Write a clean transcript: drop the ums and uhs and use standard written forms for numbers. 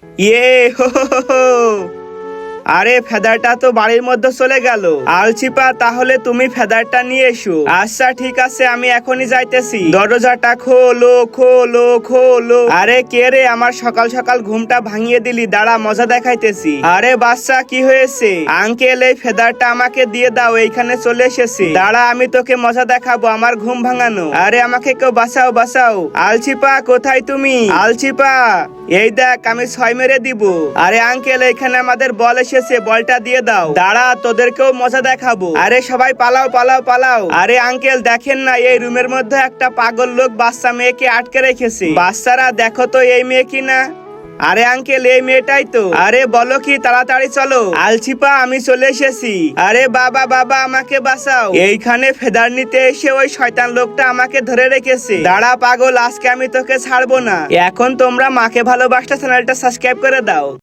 ইয়ে হো হো হো হো। আরে ফেদারটা তো বাড়ির মধ্যে চলে গেল। আলচিপা, তাহলে তুমি ফেদারটা নিয়ে এসো। আচ্ছা ঠিক আছে, আমি এখনই যাইতেছি। দরজাটা খোলো খোলো খোলো। আরে কে রে, আমার সকাল সকাল ঘুমটা ভাঙিয়ে দিলি। দাঁড়া, মজা দেখাইতেছি। আরে বাচ্চা, কি হয়েছে? আঙ্কেল, এই ফেদারটা আমাকে দিয়ে দাও, এইখানে চলে এসেছে। দাঁড়া, আমি তোকে মজা দেখাবো, আমার ঘুম ভাঙানো। আরে আমাকে কেউ বাঁচাও বাঁচাও। আলচিপা, কোথায় তুমি? আলচিপা, এই দেখ, আমি 6 মেরে দিব। আরে আঙ্কেল, এখানে আমাদের বল এসেছে, বলটা দিয়ে দাও। দাঁড়া, তোদেরকেও মজা দেখাবো। আরে সবাই পালাও পালাও পালাও। আরে আঙ্কেল, দেখেন না, এই রুমের মধ্যে একটা পাগল লোক বাচ্চা মেয়েকে আটকে রেখেছে। বাচ্চারা দেখো তো, এই মেয়ে কিনা। আরে আঙ্কেল, এই মেয়েটাই তো। আরে বলো কি, তাড়াতাড়ি চলো। আলচিপা, আমি চলে এসেছি। আরে বাবা বাবা, আমাকে বাঁচাও। এইখানে ফেদার নিতে এসে ওই শয়তান লোকটা আমাকে ধরে রেখেছে। দাঁড়া পাগল, আজকে আমি তোকে ছাড়বো না। এখন তোমরা মাকে ভালোবাসতে চ্যানেলটা সাবস্ক্রাইব করে দাও।